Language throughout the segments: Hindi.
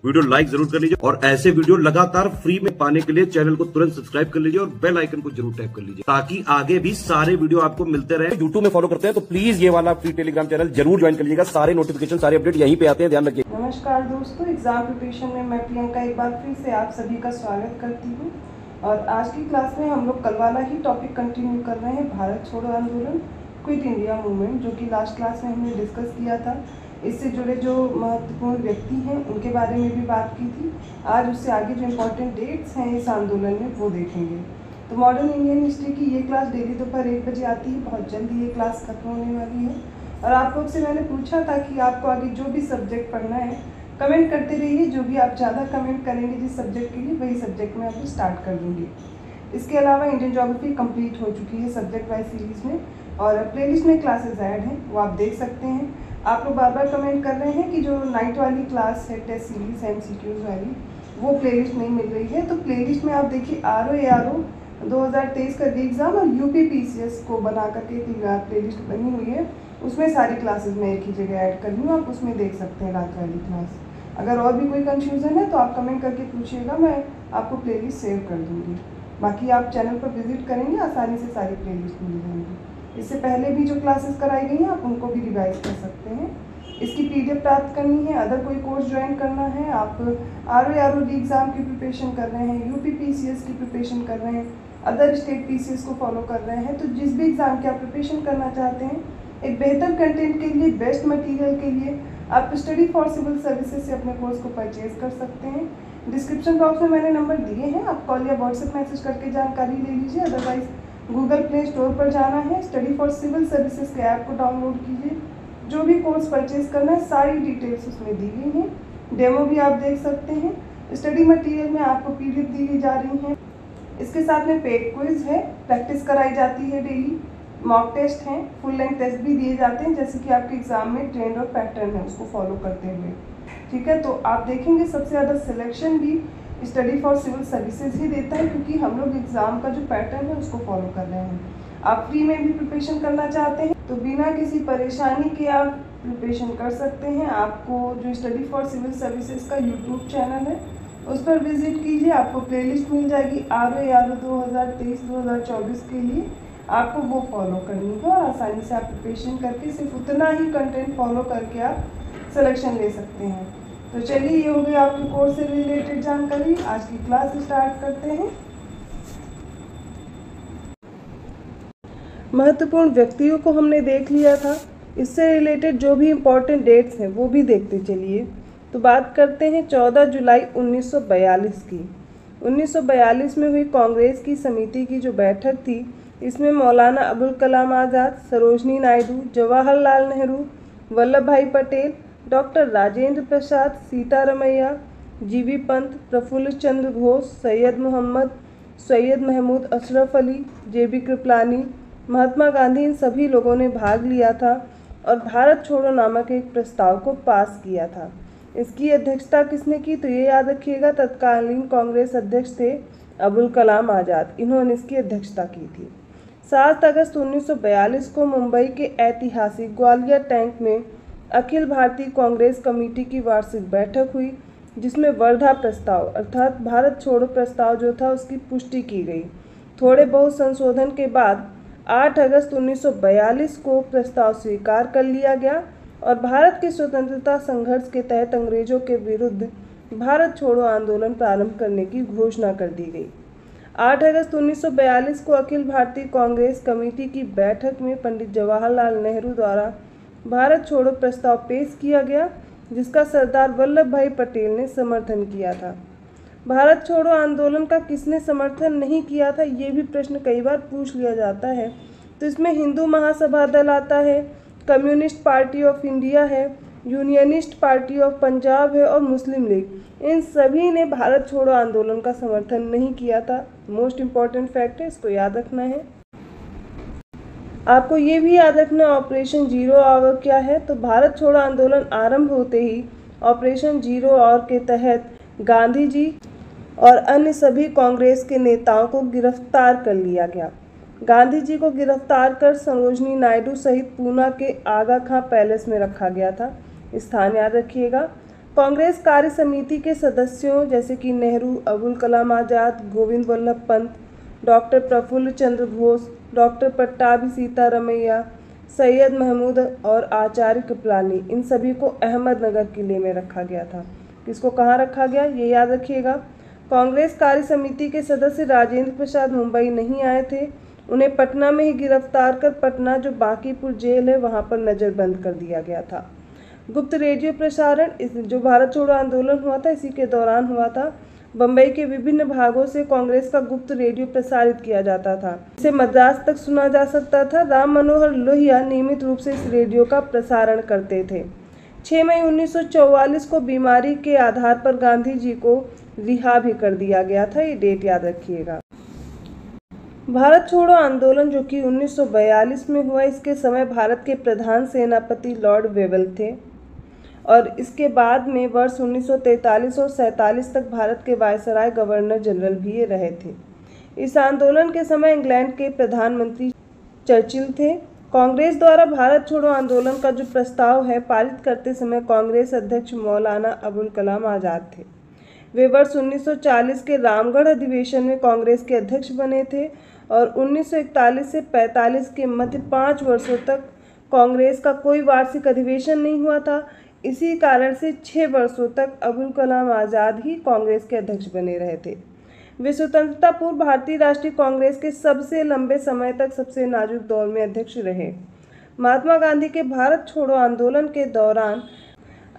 वीडियो लाइक जरूर कर लीजिए और ऐसे वीडियो लगातार फ्री में पाने के लिए चैनल को तुरंत सब्सक्राइब कर लीजिए और बेल आइकन को जरूर टैप कर लीजिए ताकि आगे भी सारे वीडियो आपको मिलते रहे। यूट्यूब में फॉलो करते हैं तो प्लीज ये वाला फ्री टेलीग्राम चैनल जरूर ज्वाइन कर लीजिएगा। सारे नोटिफिकेशन सारे अपडेट यहीं पे आते हैं, ध्यान रखिए। नमस्कार दोस्तों, एग्जाम प्रिपरेशन में मैं प्रियंका एक बार फिर से आप सभी का स्वागत करती हूँ। और आज की क्लास में हम लोग कल वाला ही टॉपिक कंटिन्यू कर रहे हैं, भारत छोड़ो आंदोलन, क्विट इंडिया मूवमेंट, जो कि लास्ट क्लास में हमने डिस्कस किया था। इससे जुड़े जो महत्वपूर्ण व्यक्ति हैं उनके बारे में भी बात की थी। आज उससे आगे जो इम्पोर्टेंट डेट्स हैं इस आंदोलन में वो देखेंगे। तो मॉडर्न इंडियन हिस्ट्री की ये क्लास डेली दोपहर 1 बजे आती है। बहुत जल्दी ये क्लास खत्म होने वाली है। और आप लोग से मैंने पूछा था कि आपको आगे जो भी सब्जेक्ट पढ़ना है कमेंट करते रहिए। जो भी आप ज़्यादा कमेंट करेंगे जिस सब्जेक्ट के लिए, वही सब्जेक्ट में आपको स्टार्ट कर दूँगी। इसके अलावा इंडियन ज्योग्राफी कंप्लीट हो चुकी है सब्जेक्ट वाइज सीरीज़ में, और प्लेलिस्ट में क्लासेस ऐड हैं, वो आप देख सकते हैं। आप लोग बार बार कमेंट कर रहे हैं कि जो नाइट वाली क्लास है टेस्ट सीरीज़ MCQs वाली, वो प्लेलिस्ट नहीं मिल रही है। तो प्लेलिस्ट में आप देखिए RO 2023 का री एग्ज़ाम और UP PCS को बना करके एक प्लेलिस्ट बनी हुई है। उसमें सारी क्लासेस मैं एक ही जगह ऐड कर रही हूँ, आप उसमें देख सकते हैं रात वाली क्लास। अगर और भी कोई कंफ्यूजन है तो आप कमेंट करके पूछिएगा, मैं आपको प्लेलिस्ट सेव कर दूँगी। बाकी आप चैनल पर विजिट करेंगे, आसानी से सारी प्लेलिस्ट मिल जाएंगी। इससे पहले भी जो क्लासेस कराई गई हैं आप उनको भी रिवाइज कर सकते हैं। इसकी PDF प्राप्त करनी है, अदर कोई कोर्स ज्वाइन करना है, आप RO री एग्ज़ाम की प्रिपरेशन कर रहे हैं, UP PCS की प्रिपरेशन कर रहे हैं, अदर स्टेट PCS को फॉलो कर रहे हैं, तो जिस भी एग्ज़ाम की आप प्रिपरेशन करना चाहते हैं, एक बेहतर कंटेंट के लिए, बेस्ट मटेरियल के लिए आप स्टडी फॉर सिविल सर्विसेज से अपने कोर्स को परचेज कर सकते हैं। डिस्क्रिप्शन बॉक्स में मैंने नंबर दिए हैं, आप कॉल या व्हाट्सएप मैसेज करके जानकारी ले लीजिए। अदरवाइज गूगल प्ले स्टोर पर जाना है, स्टडी फॉर सिविल सर्विसेज के ऐप को डाउनलोड कीजिए। जो भी कोर्स परचेज करना है सारी डिटेल्स उसमें दी गई हैं, डेमो भी आप देख सकते हैं। स्टडी मटेरियल में आपको PDF दी जा रही हैं। इसके साथ में पेड क्विज है, प्रैक्टिस कराई जाती है डेली, मॉक टेस्ट हैं, फुल लेंथ टेस्ट भी दिए जाते हैं, जैसे कि आपके एग्जाम में ट्रेंड और पैटर्न है उसको फॉलो करते हुए। ठीक है, तो आप देखेंगे सबसे ज़्यादा सिलेक्शन भी स्टडी फॉर सिविल सर्विसेज ही देता है, क्योंकि हम लोग एग्ज़ाम का जो पैटर्न है उसको फॉलो कर रहे हैं। आप फ्री में भी प्रिपरेशन करना चाहते हैं तो बिना किसी परेशानी के आप प्रिपरेशन कर सकते हैं। आपको जो स्टडी फॉर सिविल सर्विसेज का यूट्यूब चैनल है उस पर विजिट कीजिए, आपको प्लेलिस्ट मिल जाएगी RO 2023-2024 के लिए। आपको वो फॉलो करनी है और आसानी से आप प्रिपरेशन करके सिर्फ उतना ही कंटेंट फॉलो करके आप सिलेक्शन ले सकते हैं। तो चलिए, ये हो गई आपके कोर्स से रिलेटेड जानकारी। आज की क्लास स्टार्ट करते हैं। महत्वपूर्ण व्यक्तियों को हमने देख लिया था, इससे रिलेटेड जो भी इम्पोर्टेंट डेट्स हैं वो भी देखते चलिए। तो बात करते हैं 14 जुलाई 1942 की। 1942 में हुई कांग्रेस की समिति की जो बैठक थी, इसमें मौलाना अबुल कलाम आज़ाद, सरोजनी नायडू, जवाहरलाल नेहरू, वल्लभ भाई पटेल, डॉक्टर राजेंद्र प्रसाद, सीतारमैया, GV पंत, प्रफुल्ल चंद्र घोष, सैयद मोहम्मद, सैयद महमूद अशरफ अली, JB कृपलानी, महात्मा गांधी, इन सभी लोगों ने भाग लिया था और भारत छोड़ो नामक एक प्रस्ताव को पास किया था। इसकी अध्यक्षता किसने की, तो ये याद रखिएगा, तत्कालीन कांग्रेस अध्यक्ष थे अबुल कलाम आज़ाद, इन्होंने इसकी अध्यक्षता की थी। 7 अगस्त 1942 को मुंबई के ऐतिहासिक ग्वालियर टैंक में अखिल भारतीय कांग्रेस कमेटी की वार्षिक बैठक हुई, जिसमें वर्धा प्रस्ताव अर्थात भारत छोड़ो प्रस्ताव जो था उसकी पुष्टि की गई। थोड़े बहुत संशोधन के बाद 8 अगस्त 1942 को प्रस्ताव स्वीकार कर लिया गया और भारत के स्वतंत्रता संघर्ष के तहत अंग्रेजों के विरुद्ध भारत छोड़ो आंदोलन प्रारंभ करने की घोषणा कर दी गई। 8 अगस्त 1942 को अखिल भारतीय कांग्रेस कमेटी की बैठक में पंडित जवाहरलाल नेहरू द्वारा भारत छोड़ो प्रस्ताव पेश किया गया, जिसका सरदार वल्लभ भाई पटेल ने समर्थन किया था। भारत छोड़ो आंदोलन का किसने समर्थन नहीं किया था, ये भी प्रश्न कई बार पूछ लिया जाता है। तो इसमें हिंदू महासभा दल आता है, कम्युनिस्ट पार्टी ऑफ इंडिया है, यूनियनिस्ट पार्टी ऑफ पंजाब है और मुस्लिम लीग। इन सभी ने भारत छोड़ो आंदोलन का समर्थन नहीं किया था। मोस्ट इम्पॉर्टेंट फैक्ट है, इसको याद रखना है। आपको ये भी याद रखना ऑपरेशन जीरो आवर क्या है। तो भारत छोड़ो आंदोलन आरंभ होते ही ऑपरेशन जीरो आवर के तहत गांधी जी और अन्य सभी कांग्रेस के नेताओं को गिरफ्तार कर लिया गया। गांधी जी को गिरफ्तार कर सरोजनी नायडू सहित पूना के आगा खां पैलेस में रखा गया था। स्थान याद रखिएगा। कांग्रेस कार्य समिति के सदस्यों जैसे कि नेहरू, अबुल कलाम आज़ाद, गोविंद वल्लभ पंत, डॉक्टर प्रफुल्ल चंद्र घोष, डॉक्टर पट्टाभी सीतारमैया, सैयद महमूद और आचार्य कृपलानी, इन सभी को अहमदनगर किले में रखा गया था। किसको कहाँ रखा गया ये याद रखिएगा। कांग्रेस कार्य समिति के सदस्य राजेंद्र प्रसाद मुंबई नहीं आए थे, उन्हें पटना में ही गिरफ्तार कर पटना जो बांकीपुर जेल है वहां पर नज़रबंद कर दिया गया था। गुप्त रेडियो प्रसारण जो भारत छोड़ो आंदोलन हुआ था इसी के दौरान हुआ था। बम्बई के विभिन्न भागों से कांग्रेस का गुप्त रेडियो प्रसारित किया जाता था, इसे मद्रास तक सुना जा सकता था। राम मनोहर लोहिया नियमित रूप से इस रेडियो का प्रसारण करते थे। 6 मई 1944 को बीमारी के आधार पर गांधी जी को रिहा भी कर दिया गया था, ये डेट याद रखिएगा। भारत छोड़ो आंदोलन जो कि 1942 में हुआ, इसके समय भारत के प्रधान सेनापति लॉर्ड वेवल थे और इसके बाद में वर्ष 1943 और 47 तक भारत के वायसराय गवर्नर जनरल भी ये रहे थे। इस आंदोलन के समय इंग्लैंड के प्रधानमंत्री चर्चिल थे। कांग्रेस द्वारा भारत छोड़ो आंदोलन का जो प्रस्ताव है पारित करते समय कांग्रेस अध्यक्ष मौलाना अबुल कलाम आज़ाद थे। वे वर्ष 1940 के रामगढ़ अधिवेशन में कांग्रेस के अध्यक्ष बने थे और 1941 से 45 के मध्य 5 वर्षों तक कांग्रेस का कोई वार्षिक अधिवेशन नहीं हुआ था। इसी कारण से 6 वर्षों तक अबुल कलाम आज़ाद ही कांग्रेस के अध्यक्ष बने रहे थे। वे स्वतंत्रता पूर्व भारतीय राष्ट्रीय कांग्रेस के सबसे लंबे समय तक सबसे नाजुक दौर में अध्यक्ष रहे। महात्मा गांधी के भारत छोड़ो आंदोलन के दौरान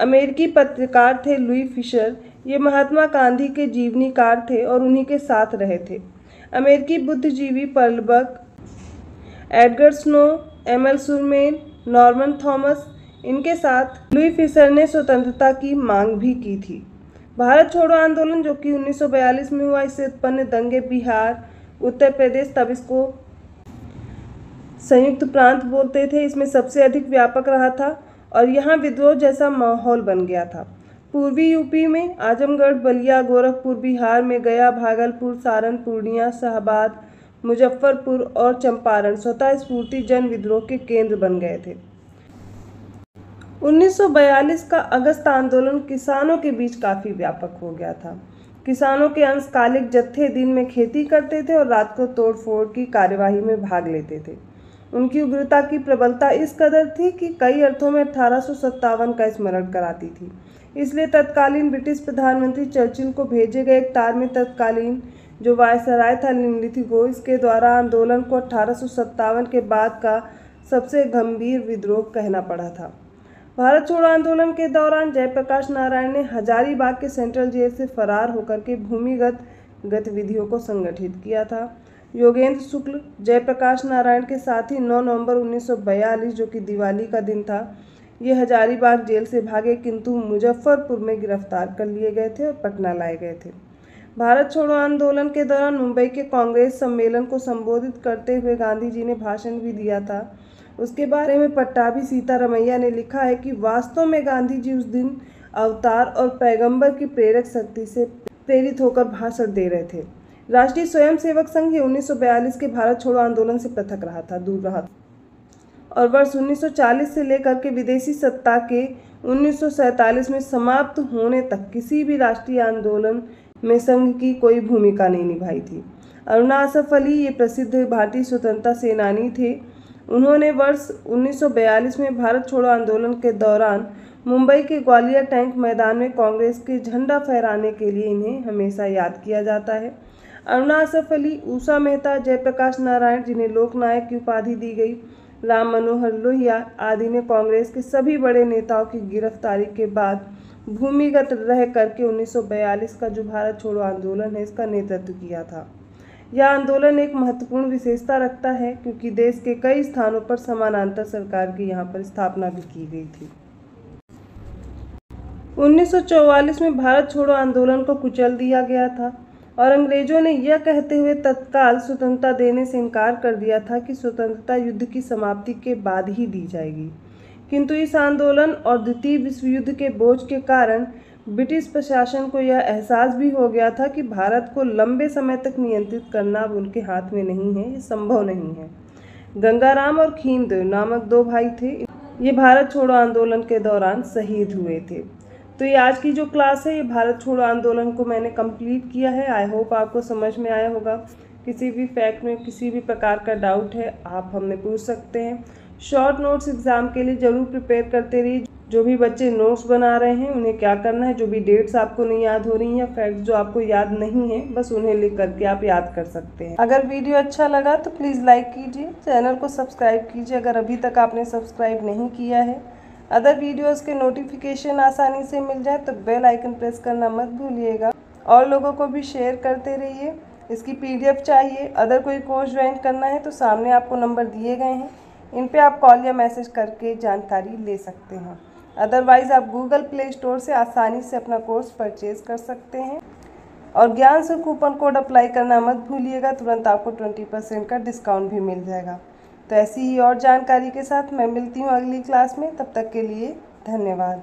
अमेरिकी पत्रकार थे लुई फिशर, ये महात्मा गांधी के जीवनीकार थे और उन्हीं के साथ रहे थे। अमेरिकी बुद्धिजीवी Pearl Buck, Edgar Snow, ML सुरमेन, नॉर्मन थॉमस, इनके साथ लुई फिशर ने स्वतंत्रता की मांग भी की थी। भारत छोड़ो आंदोलन जो कि 1942 में हुआ, इससे उत्पन्न दंगे बिहार, उत्तर प्रदेश, तब इसको संयुक्त प्रांत बोलते थे, इसमें सबसे अधिक व्यापक रहा था और यहाँ विद्रोह जैसा माहौल बन गया था। पूर्वी यूपी में आजमगढ़, बलिया, गोरखपुर, बिहार में गया, भागलपुर, सारण, पूर्णिया, शाहबाद, मुजफ्फरपुर और चंपारण स्वतः स्फूर्ति जन विद्रोह के केंद्र बन गए थे। 1942 का अगस्त आंदोलन किसानों के बीच काफ़ी व्यापक हो गया था। किसानों के अंशकालिक जत्थे दिन में खेती करते थे और रात को तोड़फोड़ की कार्यवाही में भाग लेते थे। उनकी उग्रता की प्रबलता इस कदर थी कि कई अर्थों में 1857 का स्मरण कराती थी। इसलिए तत्कालीन ब्रिटिश प्रधानमंत्री चर्चिल को भेजे गए एक तार में तत्कालीन जो वायसराय था लिंलिथिगो, इसके द्वारा आंदोलन को 1857 के बाद का सबसे गंभीर विद्रोह कहना पड़ा था। भारत छोड़ो आंदोलन के दौरान जयप्रकाश नारायण ने हजारीबाग के सेंट्रल जेल से फरार होकर के भूमिगत गतिविधियों को संगठित किया था। योगेंद्र शुक्ल जयप्रकाश नारायण के साथ ही 9 नवंबर 1942 जो कि दिवाली का दिन था, ये हजारीबाग जेल से भागे किंतु मुजफ्फरपुर में गिरफ्तार कर लिए गए थे और पटना लाए गए थे। भारत छोड़ो आंदोलन के दौरान मुंबई के कांग्रेस सम्मेलन को संबोधित करते हुए गांधी जी ने भाषण भी दिया था। उसके बारे में पट्टाभी सीतारमैया ने लिखा है कि वास्तव में गांधी जी उस दिन अवतार और पैगंबर की प्रेरक शक्ति से प्रेरित होकर भाषण दे रहे थे। राष्ट्रीय स्वयंसेवक संघ 1942 के भारत छोड़ो आंदोलन से पृथक रहा था, दूर रहा था और वर्ष 1940 से लेकर के विदेशी सत्ता के 1947 में समाप्त होने तक किसी भी राष्ट्रीय आंदोलन में संघ की कोई भूमिका नहीं निभाई थी। अरुणा असफ अली ये प्रसिद्ध भारतीय स्वतंत्रता सेनानी थे। उन्होंने वर्ष 1942 में भारत छोड़ो आंदोलन के दौरान मुंबई के ग्वालियर टैंक मैदान में कांग्रेस के झंडा फहराने के लिए इन्हें हमेशा याद किया जाता है। अरुणा असफ अली, उषा मेहता, जयप्रकाश नारायण जिन्हें लोकनायक की उपाधि दी गई, राम मनोहर लोहिया आदि ने कांग्रेस के सभी बड़े नेताओं की गिरफ्तारी के बाद भूमिगत रह करके 1942 का जो भारत छोड़ो आंदोलन है इसका नेतृत्व किया था। यह आंदोलन एक महत्वपूर्ण विशेषता रखता है क्योंकि देश के कई स्थानों पर समानांतर सरकार की यहाँ पर स्थापना भी की गई थी। 1944 में भारत छोड़ो आंदोलन को कुचल दिया गया था और अंग्रेजों ने यह कहते हुए तत्काल स्वतंत्रता देने से इनकार कर दिया था कि स्वतंत्रता युद्ध की समाप्ति के बाद ही दी जाएगी। किंतु इस आंदोलन और द्वितीय विश्व युद्ध के बोझ के कारण ब्रिटिश प्रशासन को यह एहसास भी हो गया था कि भारत को लंबे समय तक नियंत्रित करना अब उनके हाथ में नहीं है, ये संभव नहीं है। गंगाराम और खीमदेव नामक 2 भाई थे, ये भारत छोड़ो आंदोलन के दौरान शहीद हुए थे। तो ये आज की जो क्लास है ये भारत छोड़ो आंदोलन को मैंने कंप्लीट किया है। आई होप आपको समझ में आया होगा। किसी भी फैक्ट में किसी भी प्रकार का डाउट है आप हमने पूछ सकते हैं। शॉर्ट नोट्स एग्ज़ाम के लिए ज़रूर प्रिपेयर करते रहिए। जो भी बच्चे नोट्स बना रहे हैं उन्हें क्या करना है, जो भी डेट्स आपको नहीं याद हो रही हैं या फैक्ट्स जो आपको याद नहीं है, बस उन्हें लिख करके आप याद कर सकते हैं। अगर वीडियो अच्छा लगा तो प्लीज़ लाइक कीजिए, चैनल को सब्सक्राइब कीजिए अगर अभी तक आपने सब्सक्राइब नहीं किया है। अदर वीडियोज़ के नोटिफिकेशन आसानी से मिल जाए तो बेल आइकन प्रेस करना मत भूलिएगा। और लोगों को भी शेयर करते रहिए। इसकी PDF चाहिए, अदर कोई कोर्स ज्वाइन करना है तो सामने आपको नंबर दिए गए हैं, इन पे आप कॉल या मैसेज करके जानकारी ले सकते हैं। अदरवाइज़ आप गूगल प्ले स्टोर से आसानी से अपना कोर्स परचेज़ कर सकते हैं। और ज्ञान से कूपन कोड अप्लाई करना मत भूलिएगा, तुरंत आपको 20% का डिस्काउंट भी मिल जाएगा। तो ऐसी ही और जानकारी के साथ मैं मिलती हूँ अगली क्लास में। तब तक के लिए धन्यवाद।